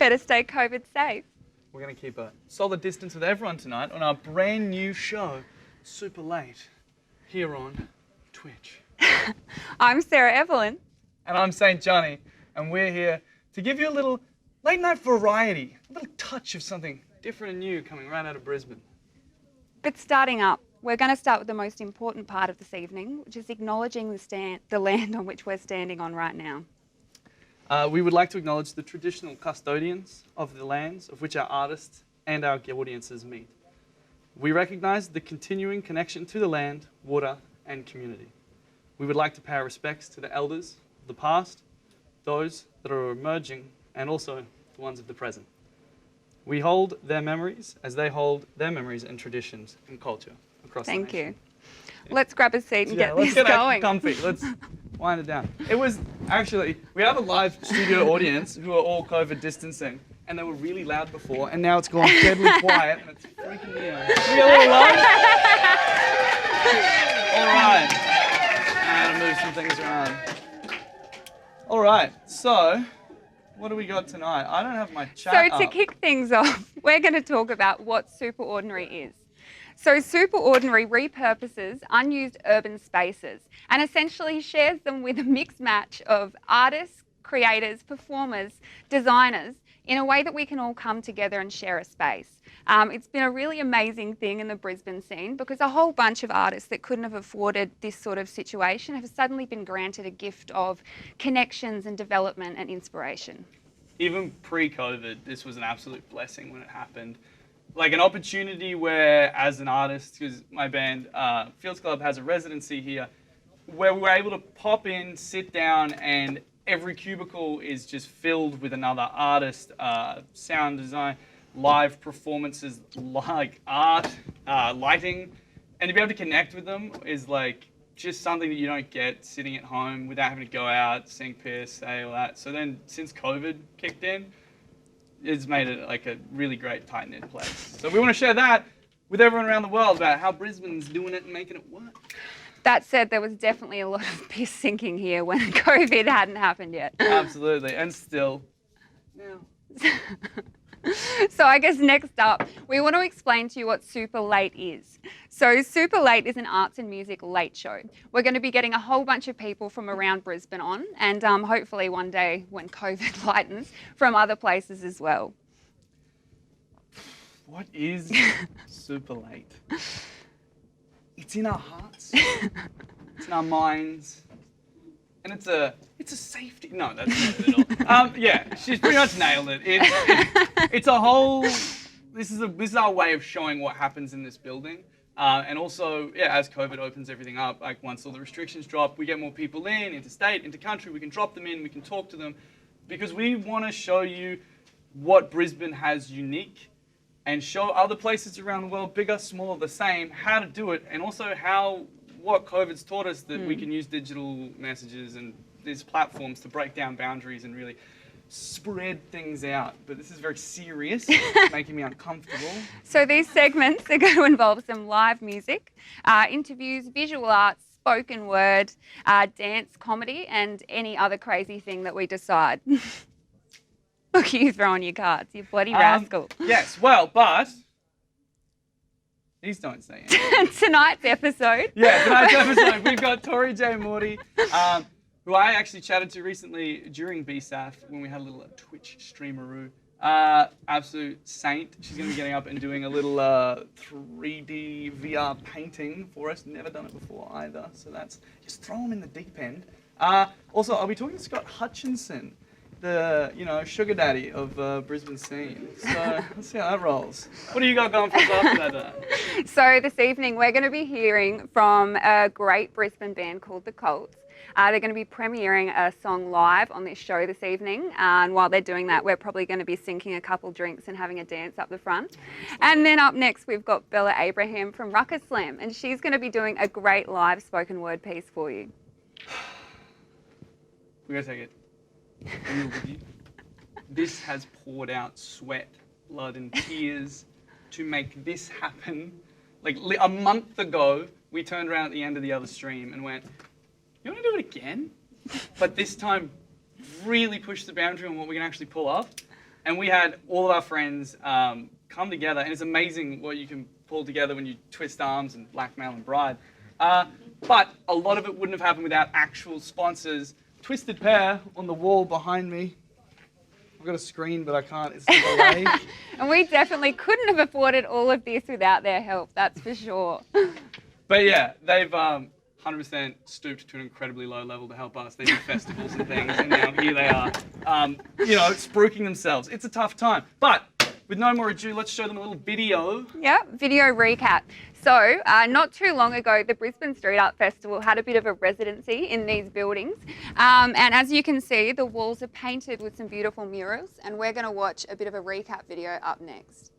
Better stay COVID safe. We're going to keep a solid distance with everyone tonight on our brand new show, Super Late, here on Twitch. I'm Sarah Evelyn. And I'm St. Jonnie, and we're here to give you a little late night variety, a little touch of something different and new coming right out of Brisbane. But starting up, we're going to start with the most important part of this evening, which is acknowledging the land on which we're standing on right now. We would like to acknowledge the traditional custodians of the lands of which our artists and our audiences meet. We recognise the continuing connection to the land, water and community. We would like to pay our respects to the elders of the past, those that are emerging, and also the ones of the present. We hold their memories as they hold their memories and traditions and culture across the nation. Thank you. Yeah. Let's grab a seat and get this going. Let's get comfy. Let's wind it down. It was actually, we have a live studio audience who are all COVID distancing, and they were really loud before, and now it's gone deadly quiet, and it's freaking me out. Can we get a little loud? All right. I'm gonna move some things around. All right, so what do we got tonight? I don't have my chat So to kick things off, we're going to talk about what Superordinary is. So Superordinary repurposes unused urban spaces and essentially shares them with a mixed match of artists, creators, performers, designers in a way that we can all come together and share a space. It's been a really amazing thing in the Brisbane scene because a whole bunch of artists that couldn't have afforded this sort of situation have suddenly been granted a gift of connections and development and inspiration. Even pre-COVID, this was an absolute blessing when it happened. Like an opportunity where, as an artist, because my band, Fields Club, has a residency here, where we were able to pop in, sit down, and every cubicle is just filled with another artist, sound design, live performances, like art, lighting, and to be able to connect with them is like just something that you don't get sitting at home without having to go out, sing piss, say all that. So then, since COVID kicked in, it's made it like a really great tight-knit place. So we want to share that with everyone around the world about how Brisbane's doing it and making it work. That said, there was definitely a lot of piss sinking here when COVID hadn't happened yet. Absolutely, and still. Yeah. So I guess next up, we want to explain to you what Super Late is. So Super Late is an arts and music late show. We're going to be getting a whole bunch of people from around Brisbane on, and hopefully one day when COVID lightens, from other places as well. What is Super Late? It's in our hearts, it's in our minds, and it's a safety. No, that's not it at all. Yeah, she's pretty much nailed it. It's a whole. This is our way of showing what happens in this building, and also, yeah, as COVID opens everything up, like once all the restrictions drop, we get more people in, interstate, intercountry. We can drop them in, we can talk to them, because we want to show you what Brisbane has unique, and show other places around the world, bigger, smaller, the same, how to do it, and also what COVID's taught us that we can use digital messages and these platforms to break down boundaries and really spread things out. But this is very serious, it's making me uncomfortable. So these segments are going to involve some live music, interviews, visual arts, spoken word, dance, comedy, and any other crazy thing that we decide. Look at you throwing your cards, you bloody rascal. Yes, well, but these don't say anything. Tonight's episode. Yeah, tonight's episode, we've got Tori-Jay and Mordey, who I actually chatted to recently during BSAF when we had a little Twitch streameroo. Absolute saint. She's going to be getting up and doing a little 3D VR painting for us. Never done it before either, so that's just throw them in the deep end. Also, I'll be talking to Scott Hutchinson, the sugar daddy of Brisbane scene. So let's see how that rolls. What do you got going for us after that? So this evening we're going to be hearing from a great Brisbane band called the COLTS. They're going to be premiering a song live on this show this evening, and while they're doing that, we're probably going to be sinking a couple drinks and having a dance up the front. And then up next, we've got Bella Abraham from Ruckus Slam, and she's going to be doing a great live spoken word piece for you. We're going to take it. Real with you. This has poured out sweat, blood, and tears to make this happen. Like a month ago, we turned around at the end of the other stream and went, you want to do it again? But this time, really push the boundary on what we can actually pull off. And we had all of our friends come together, and it's amazing what you can pull together when you twist arms and blackmail and bribe. But a lot of it wouldn't have happened without actual sponsors. Twisted Pair on the wall behind me. I've got a screen, but I can't. It's the delay. And we definitely couldn't have afforded all of this without their help, that's for sure. But yeah, they've 100% stooped to an incredibly low level to help us. They do festivals and things, and now here they are, spruiking themselves. It's a tough time. But with no more ado, let's show them a little video. Yeah, video recap. So, not too long ago, the Brisbane Street Art Festival had a bit of a residency in these buildings. And as you can see, the walls are painted with some beautiful murals, and we're going to watch a bit of a recap video up next.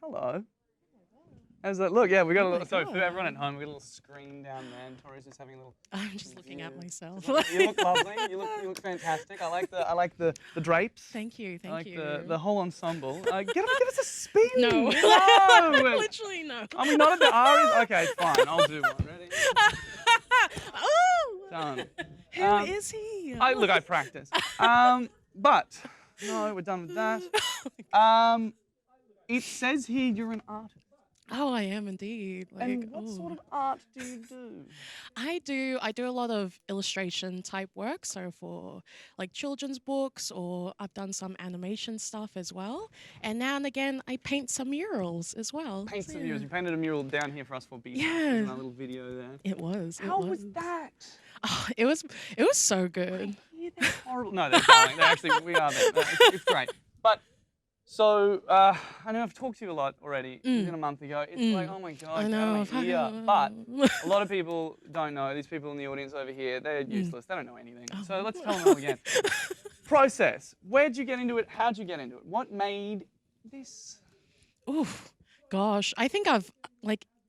Hello. How's that look? Yeah, we got a little, so for everyone at home, we got a little screen down there, and Tori's just having a little. I'm just looking at myself. You look lovely. You look fantastic. I like the drapes. Thank you, thank you. I like the whole ensemble. Give us a spin. No. No. Literally no. Are we not at the R's? Okay, fine. I'll do one. Ready? Oh! Done. Who is he? I practice. But no, we're done with that. It says here you're an artist. Oh, I am indeed. And what sort of art do you do? I do a lot of illustration type work, so for like children's books, or I've done some animation stuff as well. And now and again, I paint some murals as well. Paint some murals. You painted a mural down here for us for BC. Yeah. There's a little video there. It was. How was that? Oh, it was so good. Yeah, they're horrible. No, they're darling. They're actually, we are there. It's great. But so I know I've talked to you a lot already. Even a month ago. It's like, oh my God, I know. out of my ear. But a lot of people don't know. These people in the audience over here, they're useless. They don't know anything. So let's tell them all again. Process. Where'd you get into it? How'd you get into it? What made this? Oof, gosh. I think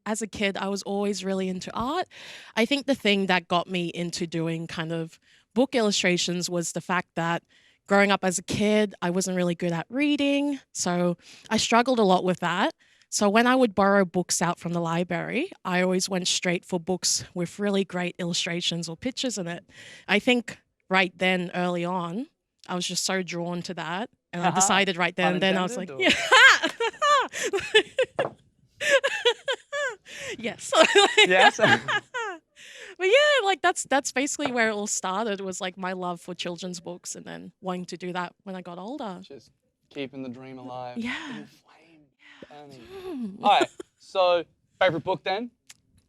as a kid, I was always really into art. I think the thing that got me into doing kind of book illustrations was the fact that growing up as a kid, I wasn't really good at reading, so I struggled a lot with that. So when I would borrow books out from the library, I always went straight for books with really great illustrations or pictures in it. I think right then, early on, I was just so drawn to that, and I decided right then and then I was like, yeah. Yes. Yes. But yeah, like that's basically where it all started, was like my love for children's books, and then wanting to do that when I got older. Just keeping the dream alive. Yeah. Flame burning. All right. So, favorite book then?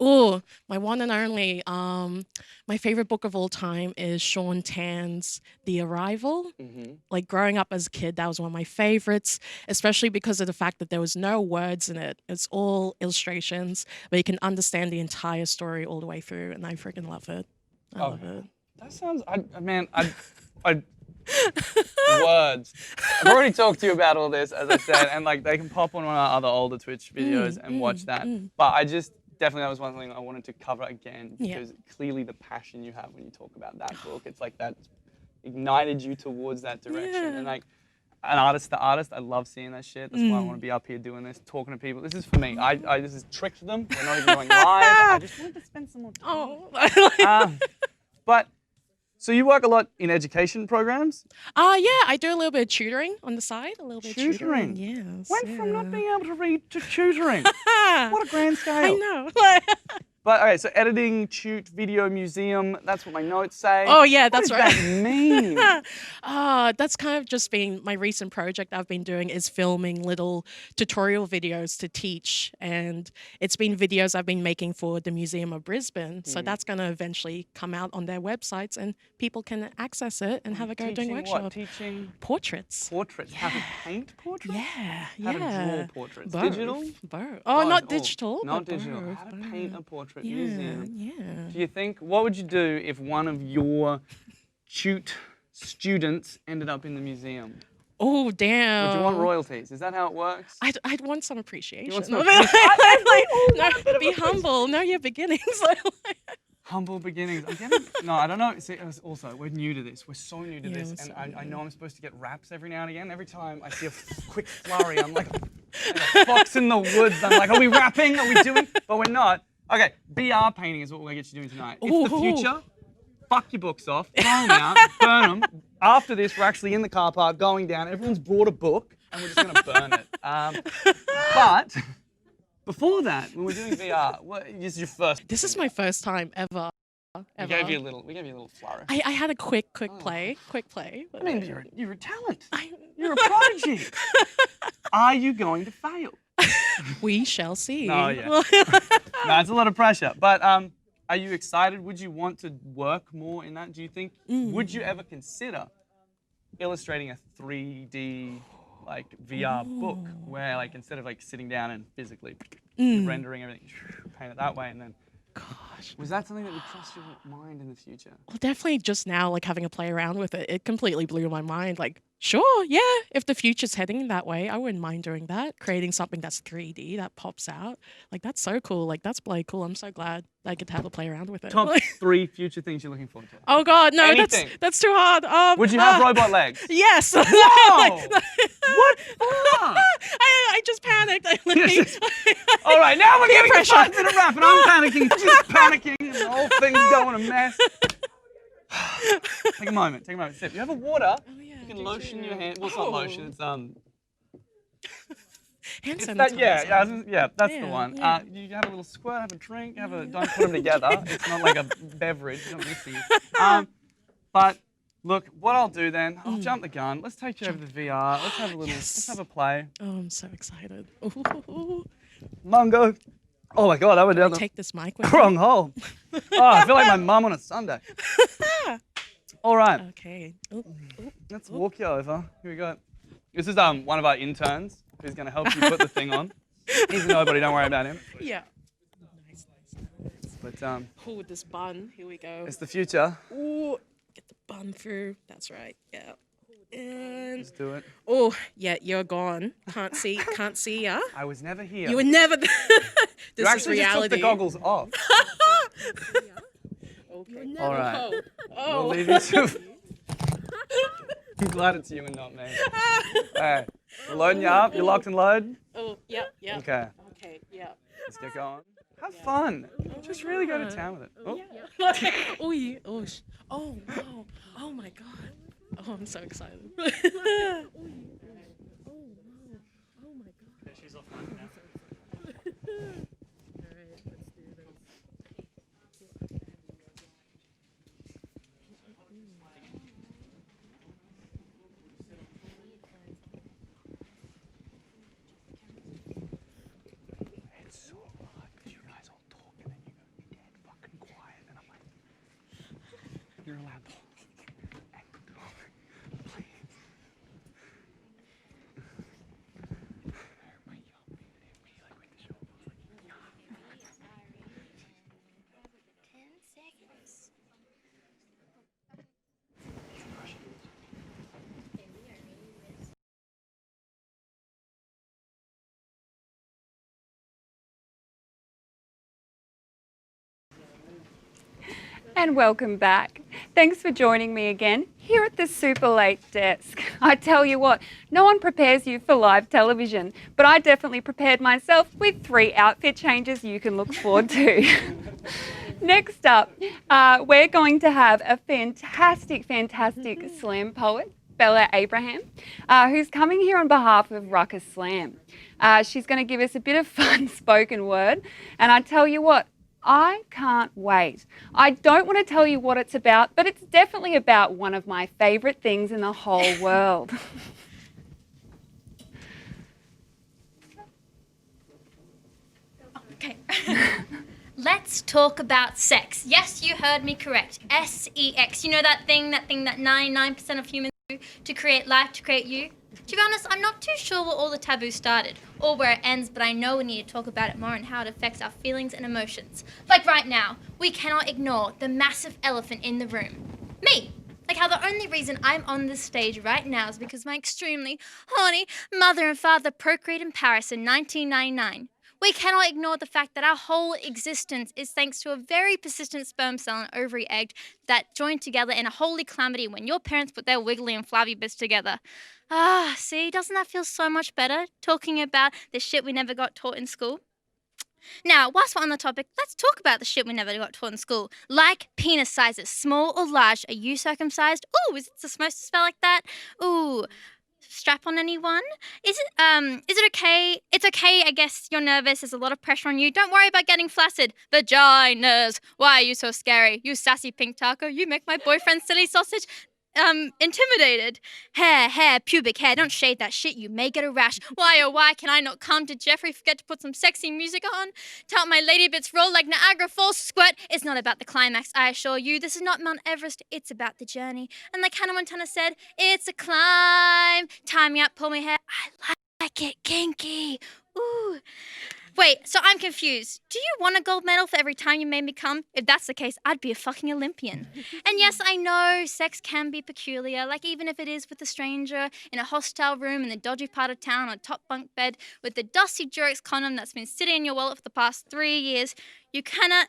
Oh, my one and only. My favorite book of all time is Sean Tan's The Arrival. Like growing up as a kid, that was one of my favorites, especially because of the fact that there was no words in it. It's all illustrations, but you can understand the entire story all the way through, and I freaking love it. I love it. That sounds, words. I've already talked to you about all this, as I said, and like they can pop on one of our other older Twitch videos and watch that. But definitely that was one thing I wanted to cover again, Yeah. because clearly the passion you have when you talk about that book, it's like that ignited you towards that direction. Yeah. And like an artist to artist, I love seeing that shit. That's why I want to be up here doing this, talking to people. This is for me. I this is tricked them. We're not even going live. I just wanted to spend some more time. Oh. But so you work a lot in education programs. Yeah, I do a little bit of tutoring on the side. A little bit of Tutoring? Yes. Went from not being able to read to tutoring. Ah, What a grand scale. I know. But okay, so editing, video, museum, that's what my notes say. Oh yeah, What that's does right. that mean? That's kind of just been my recent project I've been doing is filming little tutorial videos to teach, and it's been videos I've been making for the Museum of Brisbane. So that's going to eventually come out on their websites, and people can access it and have a go doing workshop. What? Teaching Portraits. portraits. How to paint portraits? Yeah, How to yeah. draw portraits. Both. Digital? Both. Oh, not Oh, digital. Not but digital. both. How to paint a portrait Yeah, museum. yeah. Do you think, what would you do if one of your students ended up in the museum? Oh, damn. Would you want royalties? Is that how it works? I'd want some appreciation. some Like, appreciation? be humble. Know your beginnings. Humble beginnings. I'm getting, no, I don't know. See, also, we're new to this. We're so new to Yeah, this. we're And so I new. know I'm supposed to get raps every now and again. Every time I see a quick flurry, I'm like a fox in the woods. I'm like, are we rapping? Are we doing? But we're not. Okay, BR painting is what we're going to get you doing tonight. It's the Ooh. future. Fuck your books off. Throw them out. Burn them. After this, we're actually in the car park going down. Everyone's brought a book, and we're just going to burn it. But before that, when we're doing VR, this is your first. This is my first time ever. We gave you a little flourish. I had a quick play. I mean, you're a talent. I- You're a prodigy. Are you going to fail? we shall see. No, yeah. No, it's a lot of pressure. But are you excited? Would you want to work more in that? Do you think? Would you ever consider illustrating a 3D like VR book where like instead of like sitting down and physically rendering everything, paint it that way, and then? Gosh. Was that something that would cross your mind in the future? Well, definitely just now, like having a play around with it, it completely blew my mind. Like, sure, yeah, if the future's heading that way, I wouldn't mind doing that. Creating something that's 3D that pops out. Like, that's so cool. Like, that's bloody cool. I'm so glad I get to have a play around with it. Top 3 future things you're looking forward to. Oh God, no, Anything. that's too hard. Would you have robot legs? Yes. Whoa! What for? I just panicked. All right, now we're getting pressure. to 5 minute rap, and I'm panicking, just panicking, and the whole thing's going a mess. Take a moment. Sip. You have a water. Oh, yeah, You can do lotion you? your hand. Well, it's not lotion. It's Hand It's sanitizer. that, yeah, that's the Yeah, one. yeah. You have a little squirt, have a drink, don't put them together. It's not like a beverage, don't mix these. But look, what I'll do then, I'll jump the gun. Let's take you over to the VR. Let's have a little, let's have a play. Oh, I'm so excited. Ooh. Mungo. Oh my God, I went down the Take this mic with me. wrong hole. Oh, I feel like my mum on a Sunday. All right, Okay. Ooh. let's walk you over. Here we go. This is one of our interns who's going to help you put the thing on. He's a nobody, don't worry about him. Yeah. Nice. But Oh, this bun. Here we go. it's the future. Ooh, get the bun through. That's right. Yeah. And Let's do it. oh, yeah, you're gone. Can't see ya. I was never here. You were never. This You is actually just took reality. the goggles off. Okay. All right. Oh. We'll leave you to. I'm glad it's you and not me. Hey, we're loading you up. You're locked and loaded. Oh, yeah. Okay, Okay, yeah. let's get going. Have fun. Just really go to town with it. Oh. Oh, yeah. Oh, wow. Oh my God. Oh, I'm so excited. Oh my God. She's off now. It's so hard because you guys all talk and then you go dead fucking quiet and I'm like, you're allowed to talk and talk, please. And welcome back. Thanks for joining me again here at the Superlate desk. I tell you what, no one prepares you for live television, but I definitely prepared myself with 3 outfit changes you can look forward to. Next up, we're going to have a fantastic slam poet, Bella Abraham, who's coming here on behalf of Ruckus Slam. She's going to give us a bit of fun spoken word, and I tell you what, I can't wait. I don't want to tell you what it's about, but it's definitely about one of my favourite things in the whole world. Okay. Let's talk about sex. Yes, you heard me correct. S-E-X. You know that thing that 99% of humans do to create life, to create you? To be honest, I'm not too sure where all the taboo started or where it ends, but I know we need to talk about it more and how it affects our feelings and emotions. Like right now, we cannot ignore the massive elephant in the room. Me. Like how the only reason I'm on this stage right now is because my extremely horny mother and father procreated in Paris in 1999. We cannot ignore the fact that our whole existence is thanks to a very persistent sperm cell and ovary egg that joined together in a holy calamity when your parents put their wiggly and flabby bits together. Ah, see, doesn't that feel so much better, talking about the shit we never got taught in school? Now, whilst we're on the topic, let's talk about the shit we never got taught in school. Like penis sizes, small or large. Are you circumcised? Ooh, is it supposed to spell like that? Ooh. Strap on anyone? Is it okay? It's okay, I guess you're nervous. There's a lot of pressure on you. Don't worry about getting flaccid. Vaginas. Why are you so scary? You sassy pink taco. You make my boyfriend's silly sausage intimidated. Hair, pubic hair. Don't shave that shit. You may get a rash. Why, oh, why can I not come? Did Jeffrey forget to put some sexy music on? Tout my lady bits roll like Niagara Falls. Squirt. It's not about the climax, I assure you. This is not Mount Everest. It's about the journey. And like Hannah Montana said, it's a climb. Tie me up, pull my hair. I like it kinky. Ooh. Wait, so I'm confused. Do you want a gold medal for every time you made me come? If that's the case, I'd be a fucking Olympian. And yes, I know sex can be peculiar, like even if it is with a stranger in a hostile room in the dodgy part of town on a top bunk bed with the dusty Durex condom that's been sitting in your wallet for the past 3 years, you cannot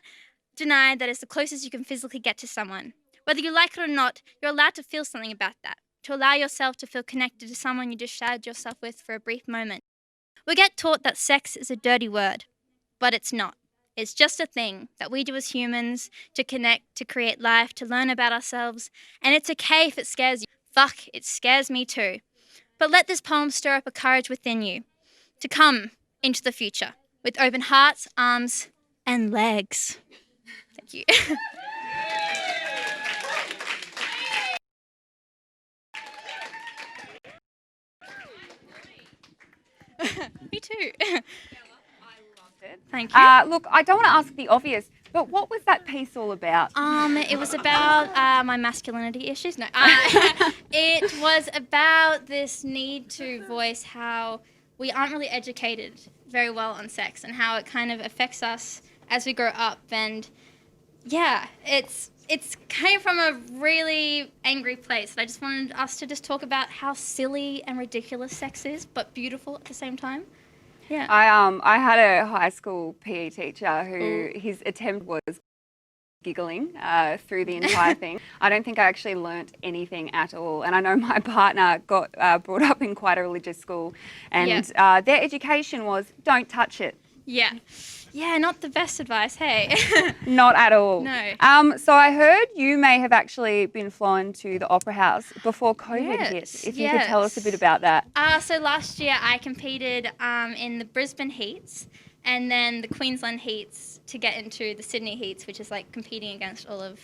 deny that it's the closest you can physically get to someone. Whether you like it or not, you're allowed to feel something about that, to allow yourself to feel connected to someone you just shared yourself with for a brief moment. We get taught that sex is a dirty word, but it's not. It's just a thing that we do as humans to connect, to create life, to learn about ourselves. And it's okay if it scares you. Fuck, it scares me too. But let this poem stir up a courage within you to come into the future with open hearts, arms, and legs. Thank you. Me too. Thank you. Look, I don't want to ask the obvious, but what was that piece all about? It was about my masculinity issues. No, it was about this need to voice how we aren't really educated very well on sex and how it kind of affects us as we grow up. And yeah, it's came from a really angry place. I just wanted us to just talk about how silly and ridiculous sex is, but beautiful at the same time. Yeah. I had a high school PE teacher who his attempt was giggling through the entire thing. I don't think I actually learnt anything at all. And I know my partner got brought up in quite a religious school, and their education was don't touch it. Yeah. Yeah, not the best advice, hey? Not at all. No. So I heard you may have actually been flown to the Opera House before COVID hit. If you could tell us a bit about that. So last year I competed in the Brisbane heats and then the Queensland heats to get into the Sydney heats, which is like competing against all of...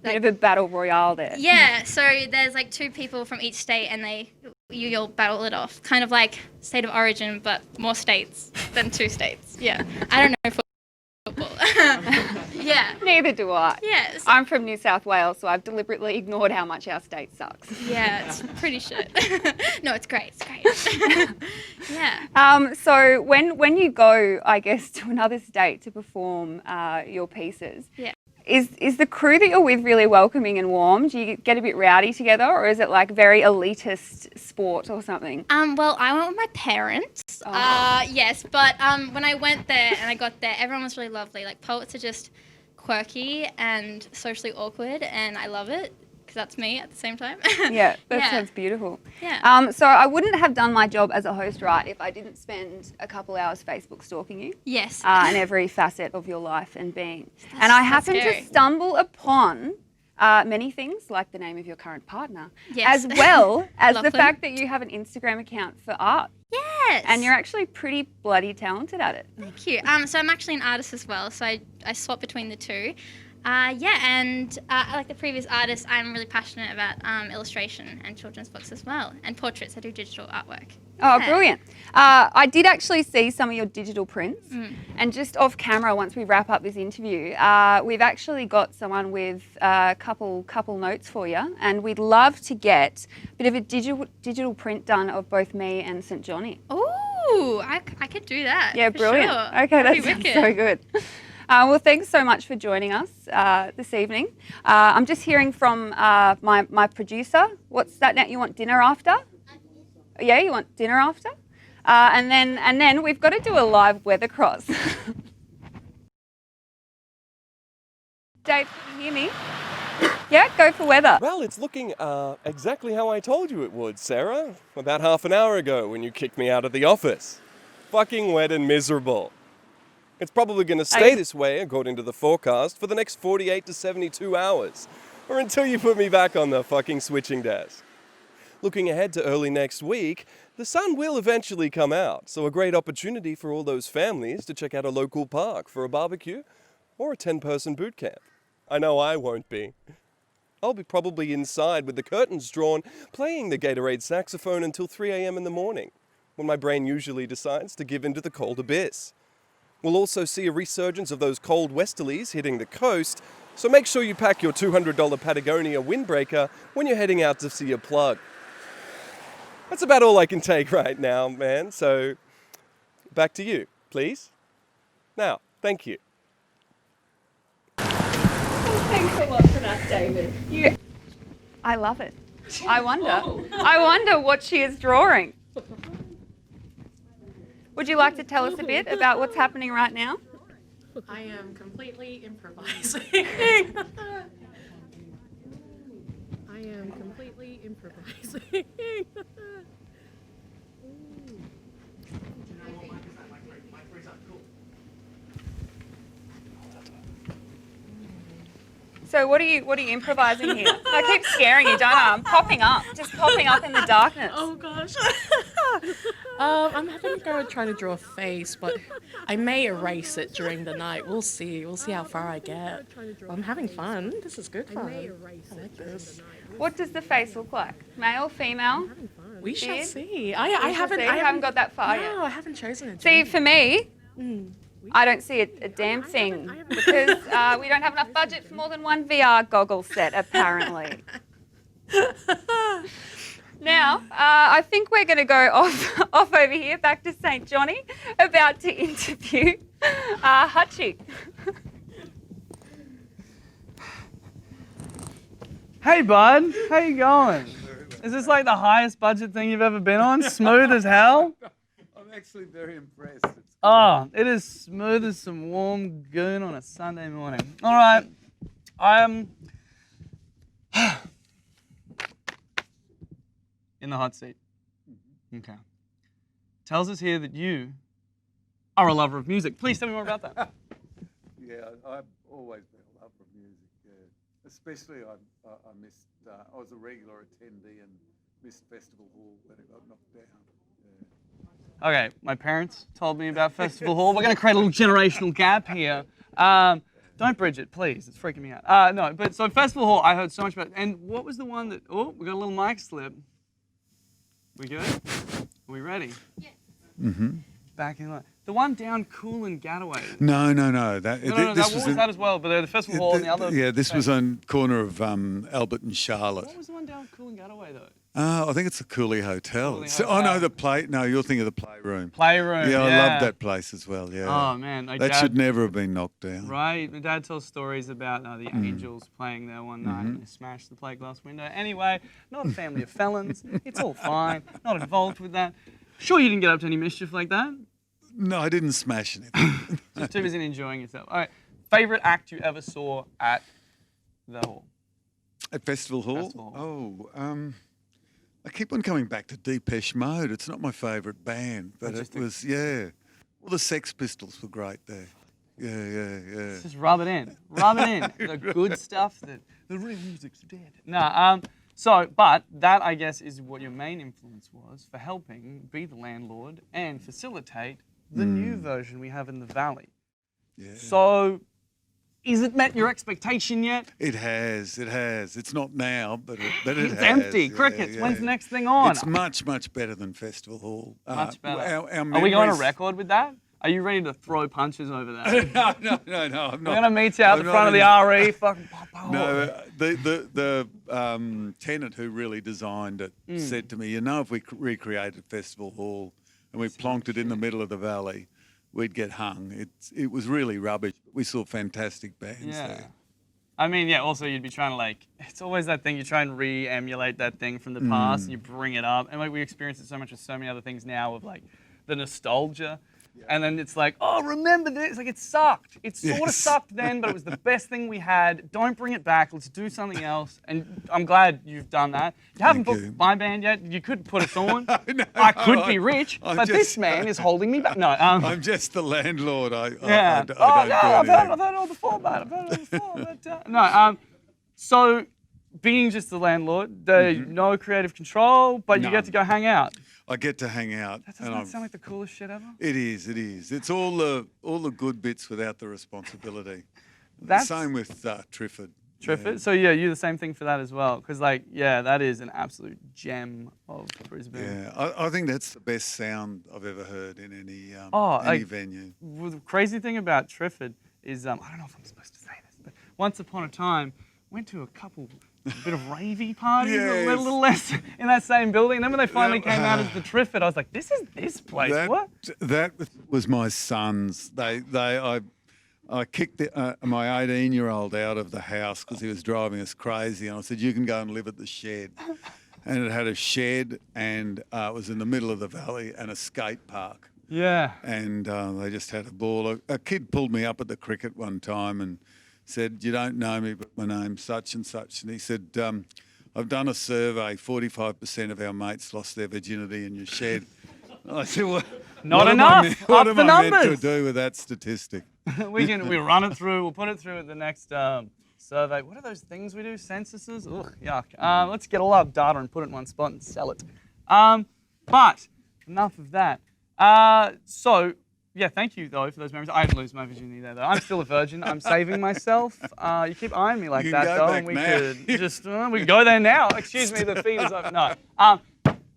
Bit of a battle royale there. Yeah, so there's like 2 people from each state and you'll battle it off. Kind of like State of Origin, but more states than 2 states. Yeah. I don't know football. Yeah. Neither do I. Yes. I'm from New South Wales, so I've deliberately ignored how much our state sucks. Yeah, it's pretty shit. No, it's great. It's great. Yeah. So when you go, I guess, to another state to perform your pieces, is the crew that you're with really welcoming and warm? Do you get a bit rowdy together, or is it like very elitist sport or something? Well, I went with my parents. Yes, but when I went there and I got there, everyone was really lovely. Like, poets are just quirky and socially awkward, and I love it because that's me at the same time. Yeah, that Yeah. sounds beautiful. Yeah. So I wouldn't have done my job as a host right if I didn't spend a couple hours Facebook stalking you Yes. and every facet of your life and being. And I that's happened scary. to stumble upon many things, like the name of your current partner, Yes. as well as the Lachlan. fact that you have an Instagram account for art. Yes. And you're actually pretty bloody talented at it. Thank you. So I'm actually an artist as well, so I swap between the two. And like the previous artist, I'm really passionate about illustration and children's books as well, and portraits. I do digital artwork. Oh, Yeah. brilliant. I did actually see some of your digital prints. Mm. And just off camera, once we wrap up this interview, we've actually got someone with a couple notes for you. And we'd love to get a bit of a digital print done of both me and St. Johnny. Ooh, I could do that. Yeah, for brilliant. Sure. Okay, That'd that be sounds wicked. so good. Well, thanks so much for joining us this evening. I'm just hearing from my producer. What's that now? You want dinner after? Yeah, you want dinner after? And then we've got to do a live weather cross. Dave, can you hear me? Yeah, go for weather. Well, it's looking exactly how I told you it would, Sarah. About half an hour ago when you kicked me out of the office. Fucking wet and miserable. It's probably going to stay this way, according to the forecast, for the next 48 to 72 hours. Or until you put me back on the fucking switching desk. Looking ahead to early next week, the sun will eventually come out, so a great opportunity for all those families to check out a local park for a barbecue or a 10-person boot camp. I know I won't be. I'll be probably inside with the curtains drawn, playing the Gatorade saxophone until 3 a.m. in the morning, when my brain usually decides to give in to the cold abyss. We'll also see a resurgence of those cold westerlies hitting the coast, so make sure you pack your $200 Patagonia windbreaker when you're heading out to see a plug. That's about all I can take right now, man, so back to you, please. Now, thank you. Thanks a lot for that, David. I love it. I wonder what she is drawing. Would you like to tell us a bit about what's happening right now? I am completely improvising. I am completely improvising. So what are you improvising here? I keep scaring you, don't I? I'm popping up in the darkness. Oh gosh. I'm having to go try to draw a face, but I may erase it during the night. We'll see. We'll see how far I get. I'm having fun. This is good fun. I like this. What does the face look like? Male, female? We shall Beard? see. I haven't got that far yet. No, I haven't chosen it. See, for me, I don't see a damn thing because we don't have enough budget for more than one VR goggle set, apparently. Now, I think we're going to go off over here, back to St. Johnny, about to interview Hutchie. Hey, bud. How you going? Is this like the highest budget thing you've ever been on? Smooth as hell? I'm actually very impressed. Oh, it is smooth as some warm goon on a Sunday morning. All right. I'm in the hot seat. Okay. Tells us here that you are a lover of music. Please tell me more about that. Yeah, I've always been a lover of music. Yeah. Especially I missed. I was a regular attendee and missed Festival Hall when it got knocked down. Yeah. Okay, my parents told me about Festival Hall. We're going to create a little generational gap here. Don't bridge it, please. It's freaking me out. No, but so Festival Hall, I heard so much about. And what was the one that? Oh, we got a little mic slip. We good? Are we ready? Yeah. Mm-hmm. Back in line. The one down Cool and Gataway. No. No, This was that as well, but the Festival Hall and the other. Yeah, this was on corner of Albert and Charlotte. What was the one down Cool and Gataway though? I think it's the Cooley Hotel. Cooley Oh no, Hotel. the play. No, you're thinking of the Playroom. Playroom. Yeah, I love that place as well. Yeah. Oh man, that should never have been knocked down. Right, my dad tells stories about the Angels playing there one night and they smashed the plate glass window. Anyway, not a family of felons. It's all fine. Not involved with that. Sure, you didn't get up to any mischief like that. No, I didn't smash anything. Just too busy enjoying yourself. All right, Favourite act you ever saw at the hall? At Festival Hall? Festival Hall. Oh, I keep on coming back to Depeche Mode. It's not my favourite band, but it was, yeah. Well, the Sex Pistols were great there. Yeah. Just rub it in. Rub it in. The good stuff that the real music's dead. No, but that, I guess, is what your main influence was for helping be the landlord and facilitate the new version we have in the Valley. Yeah. So, is it met your expectation yet? It has. It's not now, but it It's has. empty. Crickets. When's the next thing on? It's much better than Festival Hall. Much better. Our Are we going on memories- record with that? Are you ready to throw punches over there? No, I'm not. We're going to meet you out the front of the RE. Fucking pop. No, the tenant who really designed it said to me, you know, if we recreated Festival Hall and we plonked it in the middle of the valley, we'd get hung. It was really rubbish. We saw fantastic bands there. I mean, yeah, also you'd be trying to it's always that thing, you try and re-emulate that thing from the past and you bring it up. And we experience it so much with so many other things now of the nostalgia. Yeah. And then it's remember this? It sucked. It sort of sucked then, but it was the best thing we had. Don't bring it back. Let's do something else. And I'm glad you've done that. You haven't booked my band yet. You could put us on. I could be rich, but this man is holding me back. No, I'm just the landlord. I don't I've heard it all before, man. I've heard it all before. But, no, so being just the landlord, no creative control, but you get to go hang out. I get to hang out. Doesn't that sound like the coolest shit ever? It is. It's all the good bits without the responsibility. Same with Triffid. Triffid? Yeah. So yeah, you do the same thing for that as well. Because that is an absolute gem of Brisbane. Yeah, I think that's the best sound I've ever heard in any venue. The crazy thing about Triffid is, I don't know if I'm supposed to say this, but once upon a time, went to a bit of ravey parties, a little less in that same building. And then when they finally came out as the Triffid, I was like, this is this place. What? That was my son's. I kicked my 18-year-old out of the house because he was driving us crazy. And I said, you can go and live at the shed. And it had a shed and it was in the middle of the valley and a skate park. Yeah. And they just had a ball. A kid pulled me up at the cricket one time and said, you don't know me, but my name's such and such. And he said, I've done a survey, 45% of our mates lost their virginity in your shed. And I said, well, not enough. What Up am the I meant numbers. to do with that statistic? We'll run it through. We'll put it through at the next survey. What are those things we do? Censuses? Ugh, yuck. Let's get a lot of data and put it in one spot and sell it. But enough of that. Yeah, thank you, though, for those memories. I didn't lose my virginity there, though. I'm still a virgin. I'm saving myself. You keep eyeing me like that, though, and we can go there now. Excuse me, the feed is open. No.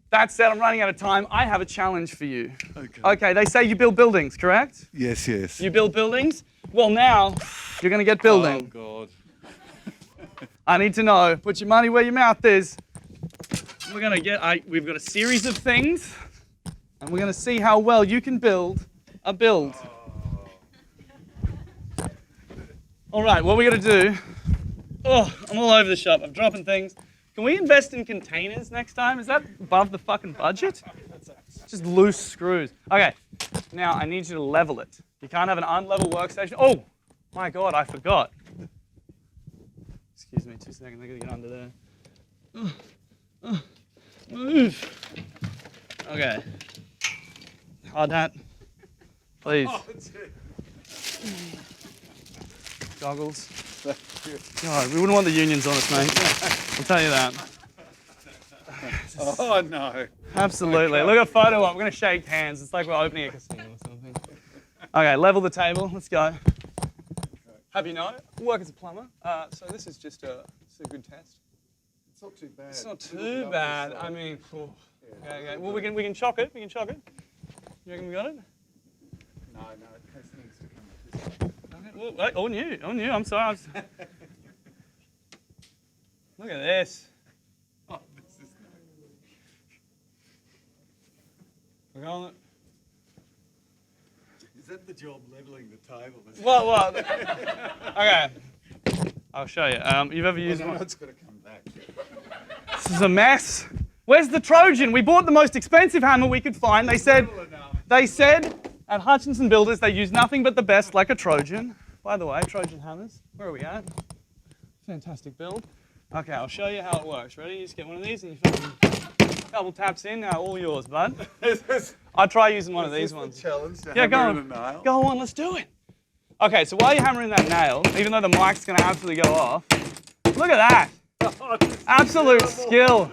That said, I'm running out of time. I have a challenge for you. Okay, they say you build buildings, correct? Yes. You build buildings? Well, now you're going to get building. Oh, God. I need to know. Put your money where your mouth is. We're going to get... we've got a series of things, and we're going to see how well you can build a build. All right, what we're going to do... Oh, I'm all over the shop. I'm dropping things. Can we invest in containers next time? Is that above the fucking budget? Just loose screws. Okay, now I need you to level it. You can't have an unlevel workstation. Oh, my God, I forgot. Excuse me, 2 seconds. I gotta get under there. Move. Okay. Hard hat, please. Goggles. God, we wouldn't want the unions on us, mate. I'll tell you that. Oh, no. Absolutely. Look at a photo up. We're going to shake hands. It's like we're opening a casino or something. Okay, level the table. Let's go. Have you know? I work as a plumber. So this is just a good test. It's not too bad. It's not too bad. I mean, okay. Well, we can chock it. We can chock it. You reckon we got it? No, it needs to come this way. Okay. Well, all new. I'm sorry. Look at this. Oh, this is nice. We're going. Is that the job, levelling the table? Well. Okay. I'll show you. You've ever used one? It's got to come back. This is a mess. Where's the Trojan? We bought the most expensive hammer we could find. They said at Hutchinson Builders they use nothing but the best, like a Trojan. By the way, Trojan hammers. Where are we at? Fantastic build. Okay, I'll show you how it works. Ready? You just get one of these and you fucking couple taps in. Now all yours, bud. I'll try using one of these ones. Challenge. Yeah, go on. Go on, let's do it. Okay, so while you're hammering that nail, even though the mic's going to absolutely go off, look at that. Absolute skill.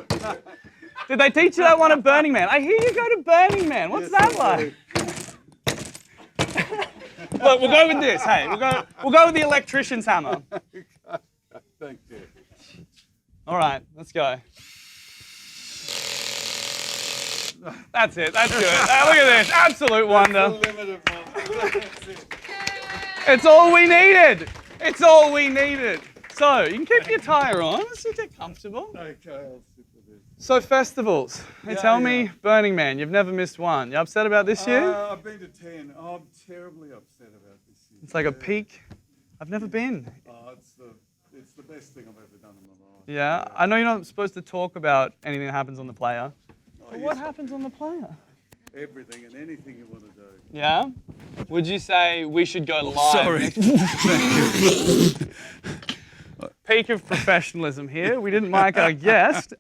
Did they teach you that one at Burning Man? I hear you go to Burning Man. What's that like? Look, we'll go with this. Hey, we'll go with the electrician's hammer. Thank you. All right, let's go. That's it. That's good. Look at this. Absolute wonder. It's all we needed. It's all we needed. So you can keep your tyre on. Let's get comfortable. Okay, I'll sit with this. So festivals. Hey, tell me, Burning Man, you've never missed one. You upset about this year? I've been to 10. I'm terribly upset about this year. It's like a peak. I've never been. Oh, it's the best thing I've ever done in my life. Yeah, I know you're not supposed to talk about anything that happens on the player. But what yes. happens on the player? Everything and anything you want to do. Yeah? Would you say we should go live? Sorry. Peak of professionalism here. We didn't mic our guest.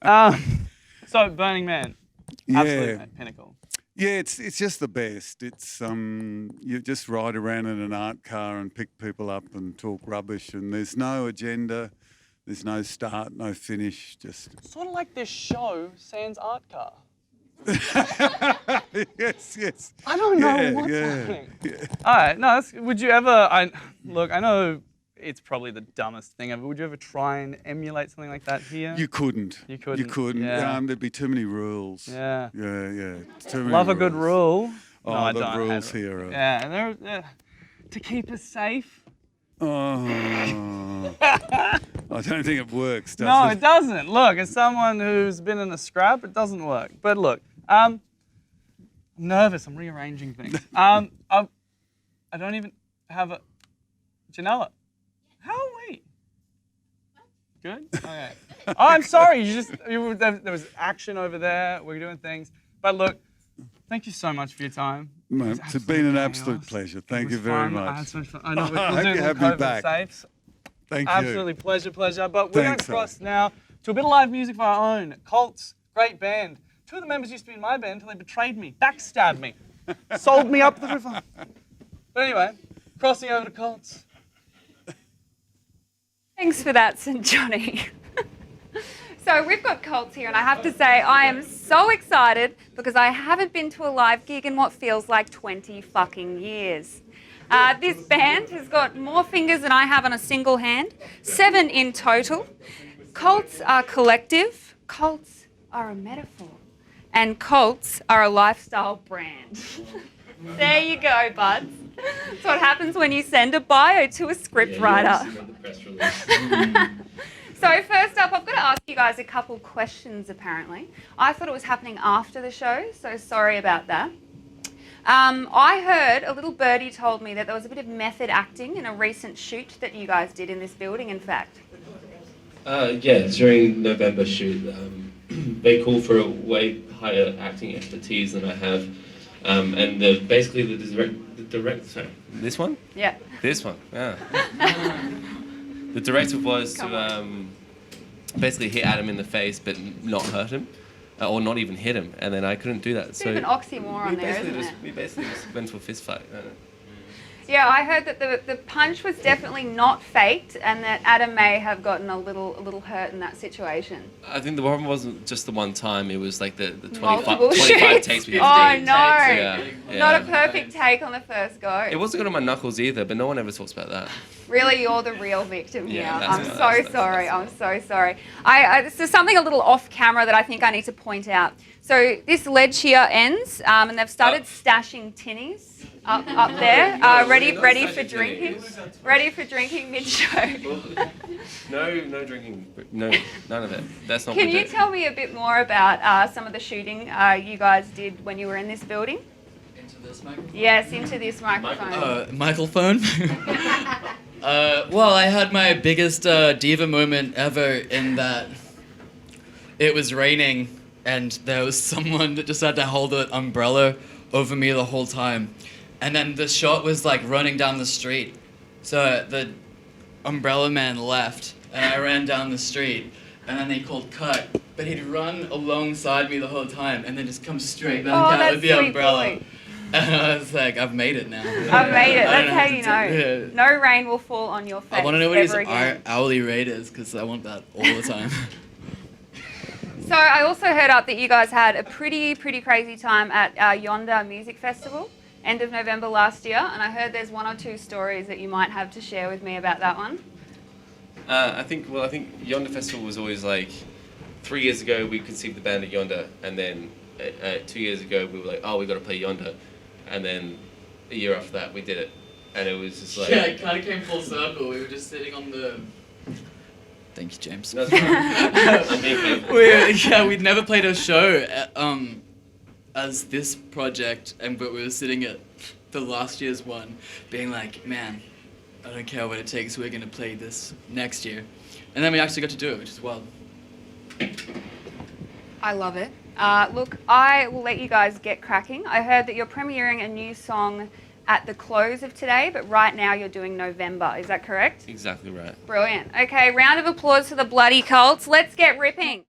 So Burning Man, absolute pinnacle. Yeah, it's just the best. It's you just ride around in an art car and pick people up and talk rubbish, and there's no agenda, there's no start, no finish. Just Sort of like this show, Sans Art Car. yes. I don't know what's happening. Yeah. All right, no. Would you ever? Look, I know it's probably the dumbest thing ever. Would you ever try and emulate something like that here? You couldn't. You couldn't. Yeah. Yeah. There'd be too many rules. Yeah. Yeah. Too many Love rules. a good rule. Oh, No, I the don't. rules here are. Yeah, and they're to keep us safe. Oh. I don't think it works, does No, it? it doesn't. Look, as someone who's been in a scrap, it doesn't work. But look, I'm nervous. I'm rearranging things. I don't even have a Janella. How are we? Good. Okay. Oh, I'm sorry. There was action over there. We're doing things. But look, thank you so much for your time. Mate, it's been an absolute pleasure. Thank you very I much. had so much fun. I know I we'll hope do you little have me COVID back. safes. Thank you. Absolutely pleasure. But we're going Thanks, to cross now to a bit of live music of our own. COLTS, great band. Two of the members used to be in my band until they betrayed me, backstabbed me, sold me up the river. But anyway, crossing over to COLTS. Thanks for that, St. Johnny. So we've got COLTS here, and I have to say I am so excited because I haven't been to a live gig in what feels like 20 fucking years. This band has got more fingers than I have on a single hand, 7 in total. COLTS are collective, COLTS are a metaphor, and COLTS are a lifestyle brand. There you go, buds. That's what happens when you send a bio to a script writer. So first up, I've got to ask you guys a couple questions, apparently. I thought it was happening after the show, so sorry about that. I heard, a little birdie told me that there was a bit of method acting in a recent shoot that you guys did in this building, in fact. Yeah, during November shoot, they call for a way higher acting expertise than I have. And basically the director, sorry, this one? Yeah. This one, yeah. The directive was to basically hit Adam in the face but not hurt him, or not even hit him, and then I couldn't do that. Bit of an oxymoron there, isn't it? We basically just went to a fist fight. Yeah, I heard that the punch was definitely not faked, and that Adam may have gotten a little hurt in that situation. I think the problem wasn't just the one time, it was like the 25 Multiple 25 shoots. takes we Oh had to no! do. Yeah. Not a perfect take on the first go. It wasn't good on my knuckles either, but no one ever talks about that. Really, you're the real victim here. Yeah, I'm so sorry. I'm so sorry. This is something a little off camera that I think I need to point out. So this ledge here ends, and they've started stashing tinnies up there, ready for drinking. Ready for drinking mid-show. No drinking. No, none of it. That's not. Can you tell me a bit more about some of the shooting you guys did when you were in this building? Into this microphone? Yes, into this microphone. Microphone? Well, I had my biggest diva moment ever in that it was raining and there was someone that just had to hold an umbrella over me the whole time. And then the shot was like running down the street So the umbrella man left, and I ran down the street, and then they called cut. But he'd run alongside me the whole time, and then just come straight back out with the umbrella. Boy. And I was like, I've made it now. I've made it. I That's don't how have you to know. do- No rain will fall on your face I want to know what his ever again. hourly rate is, because I want that all the time. So I also heard up that you guys had a pretty crazy time at Yonder Music Festival, end of November last year, and I heard there's one or two stories that you might have to share with me about that one. I think Yonder Festival was always like, 3 years ago we conceived the band at Yonder, and then 2 years ago we were like, oh, we got to play Yonder, and then a year after that we did it, and it was just like It kind of came full circle. We were just sitting on the. Thank you, James. That's right. I'm being playful. We'd never played a show as this project, but we were sitting at the last year's one, being like, man, I don't care what it takes. We're gonna play this next year, and then we actually got to do it, which is wild. I love it. Look, I will let you guys get cracking. I heard that you're premiering a new song at the close of today, but right now you're doing November. Is that correct? Exactly right. Brilliant. Okay, round of applause for the bloody Colts. Let's get ripping.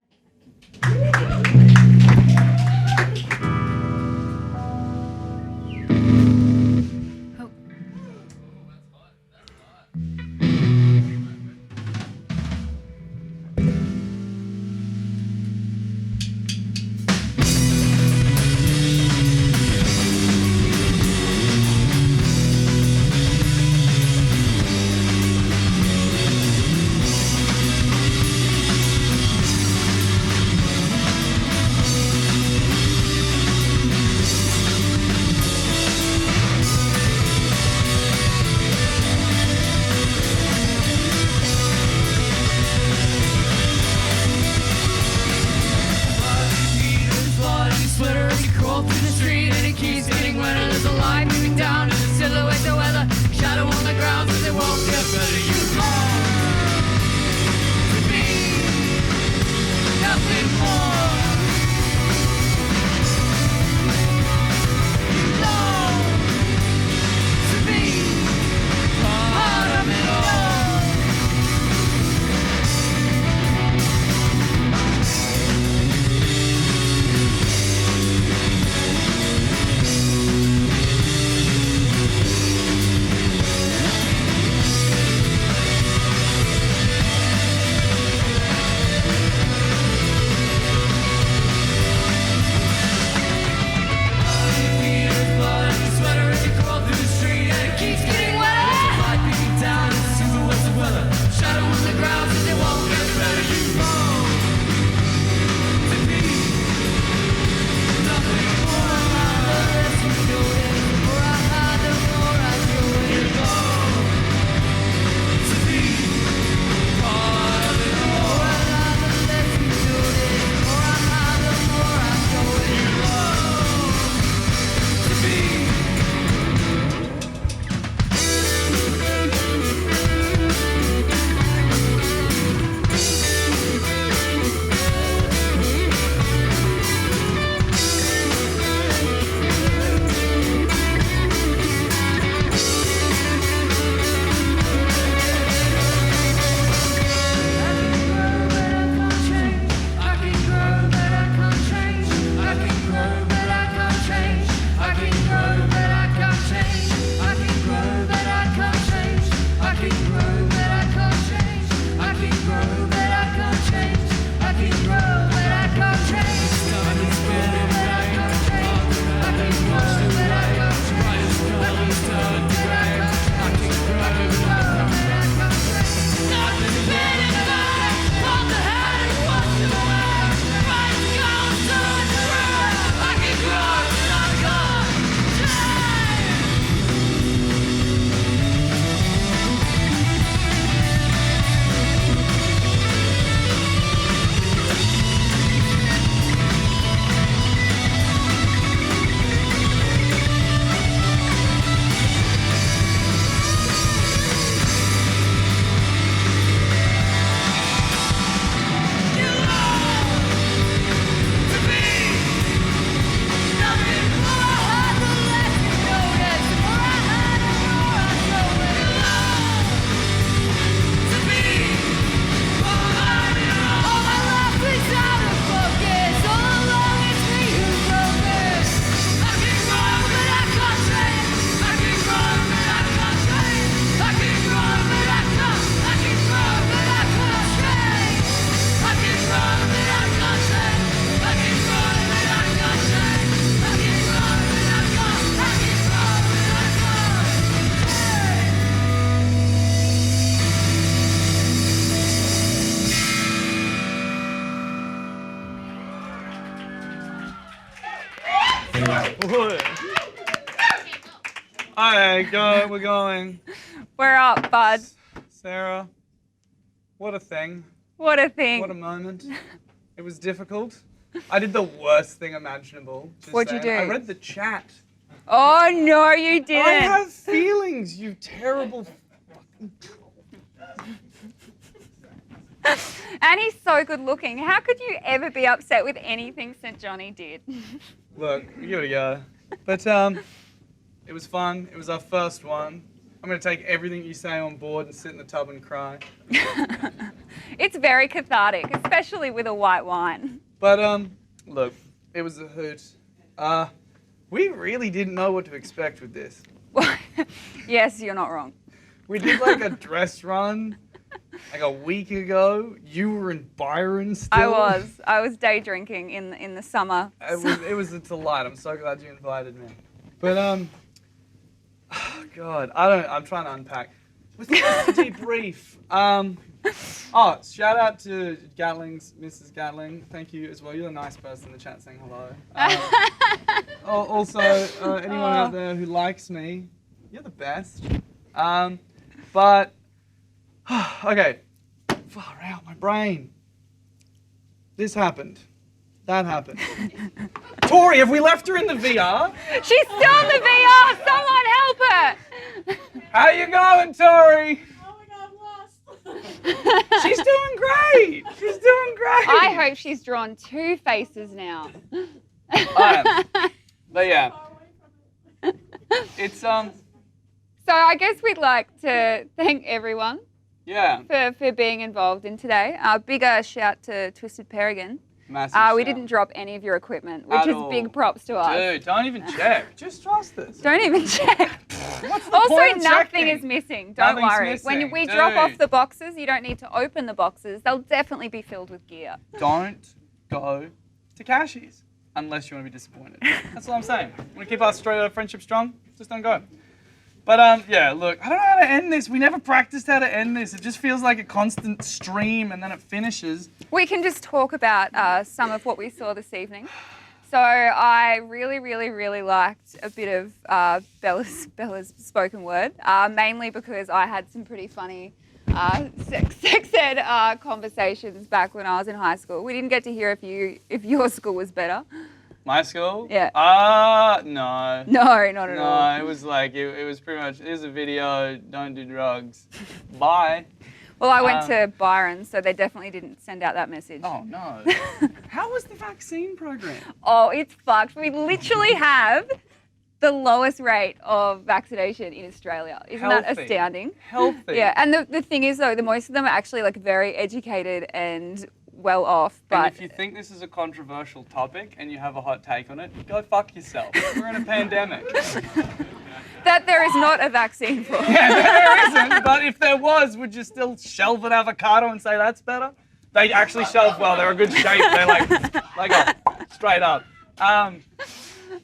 Okay, go. We're going. We're up, bud. Sarah, what a thing. What a thing. What a moment. It was difficult. I did the worst thing imaginable. What'd you do? I read the chat. Oh, no, you didn't. I have feelings, you terrible fucking... And he's so good looking. How could you ever be upset with anything St. Jonnie did? Look, we gotta go. But it was fun. It was our first one. I'm gonna take everything you say on board and sit in the tub and cry. It's very cathartic, especially with a white wine. But look, it was a hoot. We really didn't know what to expect with this. Yes, you're not wrong. We did like a dress run like a week ago. You were in Byron still. I was day drinking in the summer. It was a delight. I'm so glad you invited me. But oh God, I'm trying to unpack. With the debrief. Shout out to Gatling's Mrs. Gatling. Thank you as well. You're a nice person in the chat saying hello. Also, anyone out there who likes me, you're the best. But okay, far out my brain. This happened. That happened. Tori, have we left her in the VR? She's still in the VR. Someone help her. How you going, Tori? Oh my God, I'm lost. She's doing great. She's doing great. I hope she's drawn 2 faces now. But yeah, it's So I guess we'd like to thank everyone yeah, for being involved in today. Bigger shout to Twisted Peregrine. massive. We shout. didn't drop any of your equipment, which At is all. big props to us. Dude, don't even check. Just trust us. Don't even check. What's the Also, point of nothing checking? is missing. Don't Nothing's worry. missing, When we drop dude. off the boxes, you don't need to open the boxes. They'll definitely be filled with gear. Don't go to Cashies unless you want to be disappointed. That's all I'm saying. Want to keep our friendship strong? Just don't go. But yeah, look, I don't know how to end this. We never practiced how to end this. It just feels like a constant stream and then it finishes. We can just talk about some of what we saw this evening. So I really, really, really liked a bit of Bella's spoken word, mainly because I had some pretty funny sex ed conversations back when I was in high school. We didn't get to hear if your school was better. My school? Yeah. No. No, not at all. No, it was like, it was pretty much, here's a video, don't do drugs. Bye. Well, I went to Byron, so they definitely didn't send out that message. Oh, no. How was the vaccine program? Oh, it's fucked. We literally have the lowest rate of vaccination in Australia. Isn't that Healthy. astounding? Healthy. Yeah, and the thing is, though, the most of them are actually like very educated and well off. And But if you think this is a controversial topic and you have a hot take on it, go fuck yourself. We're in a pandemic. that there is not a vaccine for. Yeah, there isn't, but if there was, would you still shelve an avocado and say that's better? They actually shelve well, they're a good shape, they're like straight up. I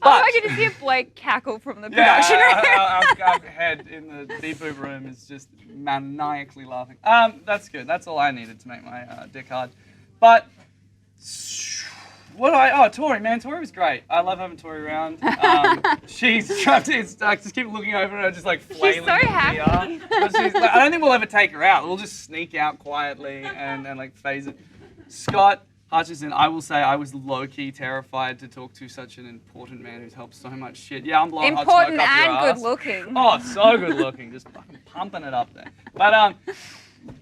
But can just hear Blake cackle from the production room. our head in the deboob room is just maniacally laughing. That's good. That's all I needed to make my dick hard. But Tori, man, Tori was great. I love having Tori around. She's trapped. I just keep looking over at her, just like flailing. so in the happy. VR. But she's, like, I don't think we'll ever take her out. We'll just sneak out quietly and like phase it. Scott Hutchinson, I will say I was low-key terrified to talk to such an important man who's helped so much shit. Yeah, I'm blowing hot Important smoke up your and ass. good looking. Oh, so good looking. Just fucking pumping it up there. But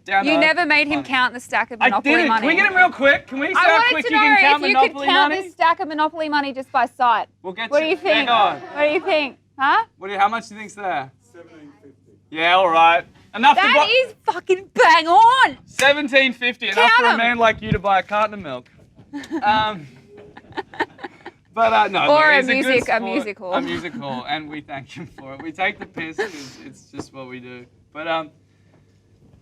down You to never made him money. count the stack of I Monopoly didn't. money. Can we get him real quick? Can we see I how wanted quick to you can know count if you could Monopoly count money? the stack of Monopoly money just by sight. We'll get What to do you think? Hang on. What do you think? Huh? How much do you think's there? 17.50. Yeah, all right. Enough to That buy. is fucking bang on. 17.50. Enough Count for a 'em. man like you to buy a carton of milk. But no. Or look, a he's music- good a sport. music hall. A music hall, and we thank him for it. We take the piss because it's just what we do. But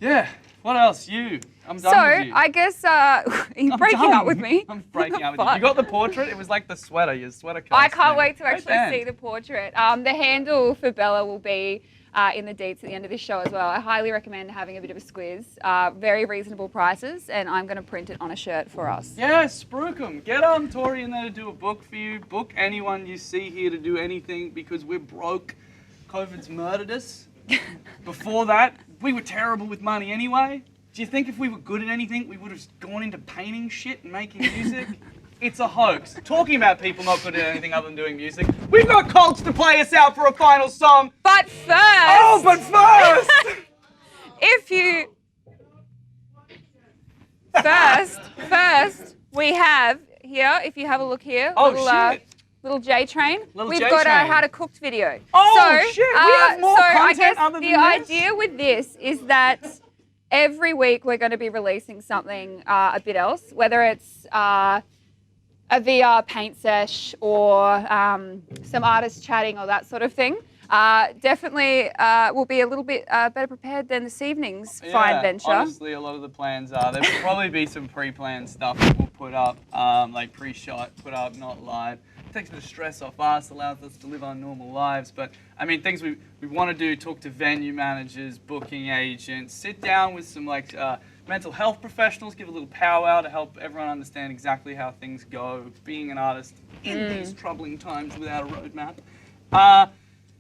yeah. What else? I'm done So, with you. I guess you're breaking done. up with me. I'm breaking up with you. Fuck. You got the portrait? It was like the sweater. Your sweater costume. I can't wait to Great actually band. see the portrait. The handle for Bella will be in the deets at the end of this show as well. I highly recommend having a bit of a squiz. Very reasonable prices, and I'm going to print it on a shirt for us. Yeah, spruik 'em. Get Tori in there to do a book for you. Book anyone you see here to do anything because we're broke. COVID's murdered us. Before that, we were terrible with money anyway. Do you think if we were good at anything, we would have gone into painting shit and making music? It's a hoax. Talking about people not good at anything other than doing music. We've got COLTS to play us out for a final song. But first... Oh, but first! First, we have here, if you have a look here, little J train. We've got a how to cooked video. Oh, shit, we have more content other than the idea with this is that every week we're going to be releasing something a bit else, whether it's a VR paint sesh or some artists chatting or that sort of thing. Definitely will be a little bit better prepared than this evening's fine venture. Honestly, a lot of the plans are. There'll probably be some pre-planned stuff that we'll put up, like pre-shot, put up, not live. It takes a bit of stress off us, allows us to live our normal lives. But I mean, things we want to do: talk to venue managers, booking agents, sit down with some mental health professionals, give a little powwow to help everyone understand exactly how things go. Being an artist in these troubling times without a roadmap.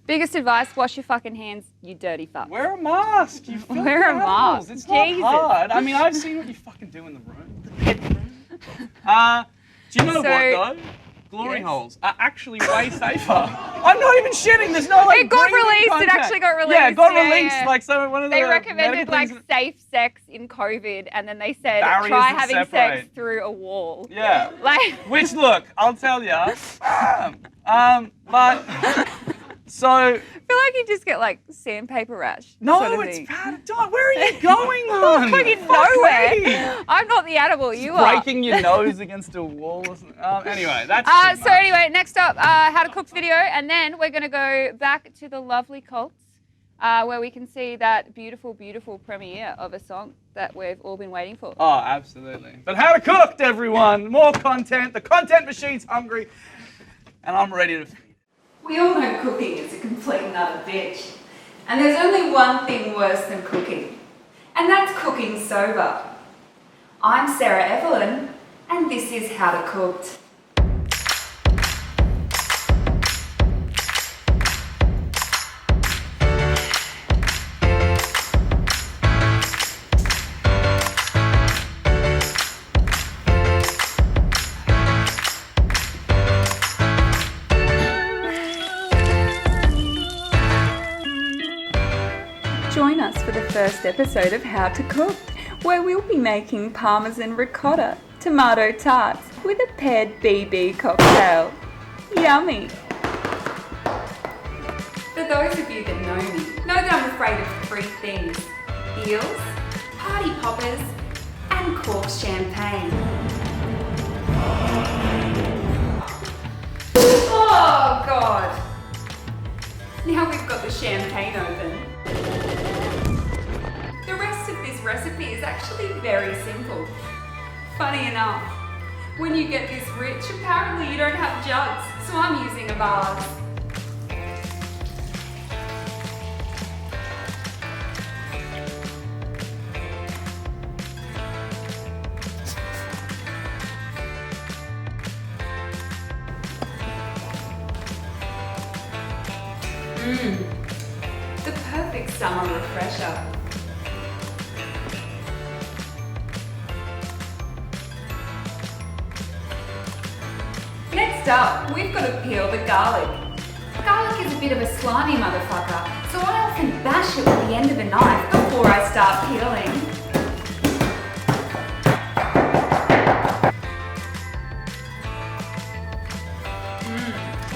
Biggest advice, wash your fucking hands, you dirty fuck. Wear a mask, you filthy Wear a animals. mask. It's not Jesus. hard. I mean, I've seen what you fucking do in the room. The bedroom. Do you know what, though? Glory holes are actually way safer. I'm not even shitting. There's no It got released. It actually got released. Yeah, it got released. Yeah. Like so, one of the they recommended like safe sex in COVID, and then they said try having sex through a wall. Yeah. Which look, I'll tell you. But so I feel like you just get like sandpaper rash. No, sort of it's thing. bad. Where are you going on? Fucking nowhere. I'm not the animal. You are. Breaking your nose against a wall or something. Anyway, that's so anyway, next up, how to cook video, and then we're going to go back to the lovely COLTS, where we can see that beautiful, beautiful premiere of a song that we've all been waiting for. Oh, absolutely. But how to cooked, everyone. More content. The content machine's hungry, and I'm ready to feed. We all know cooking is a complete and utter bitch. And there's only one thing worse than cooking, and that's cooking sober. I'm Sara Evelyn, and this is How to Cooked. Join us for the first episode of How to Cook, where we'll be making parmesan ricotta, tomato tarts with a paired BB cocktail. Yummy! For those of you that know that I'm afraid of three things: eels, party poppers, and cork champagne. Oh God! Now we've got the champagne open. The rest of this recipe is actually very simple. Funny enough, when you get this rich, apparently you don't have jugs, so I'm using a vase. The perfect summer refresher. Next up, we've got to peel the garlic. Garlic is a bit of a slimy motherfucker, so I often bash it with the end of a knife before I start peeling.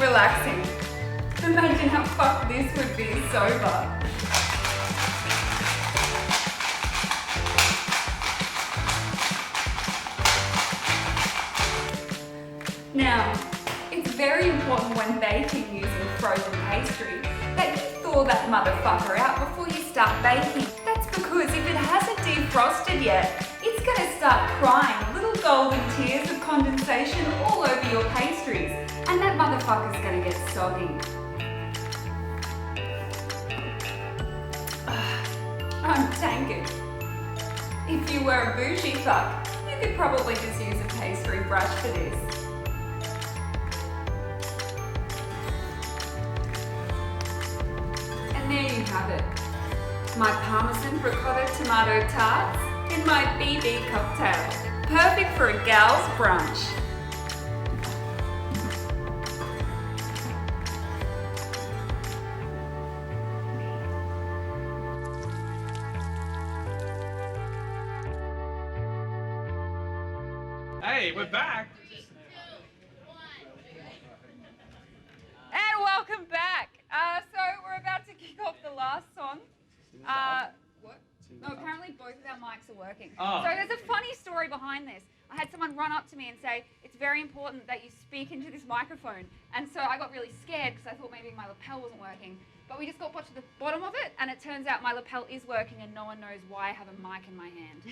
Relaxing. Imagine how fucked this would be sober. Now, it's very important when baking using frozen pastry that you thaw that motherfucker out before you start baking. That's because if it hasn't defrosted yet, it's going to start crying little golden tears of condensation all over your pastries, and that motherfucker's going to get soggy. I'm tankard. If you were a bougie fuck, you could probably just use a pastry brush for this. there you have it. My Parmesan ricotta tomato tarts in my BB cocktail. Perfect for a gal's brunch. Hey, we're back. And welcome back. So we're about to kick off the last song. What? No, apparently both of our mics are working. Oh. So there's a funny story behind this. I had someone run up to me and say, it's very important that you speak into this microphone. And so I got really scared because I thought maybe my lapel wasn't working. But we just got to the bottom of it, and it turns out my lapel is working and no one knows why I have a mic in my hand.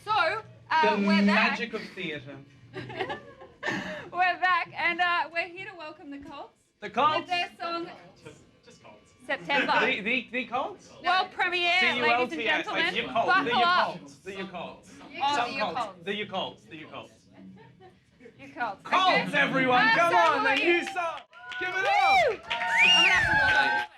So, The we're back. magic of theatre. We're back, and we're here to welcome the Colts. The Colts? With their song Just Colts. September. The Colts? World premiere, ladies and C-U-L-T-S, gentlemen. like your Colts. Buckle They're your up. Colts. They're your Colts. Oh, Some they're your Colts. They're your Colts. They're your Colts. Your Colts. Colts, Okay. everyone! Come so on, the wait. new song! Give it Woo! up! I'm gonna have to walk over.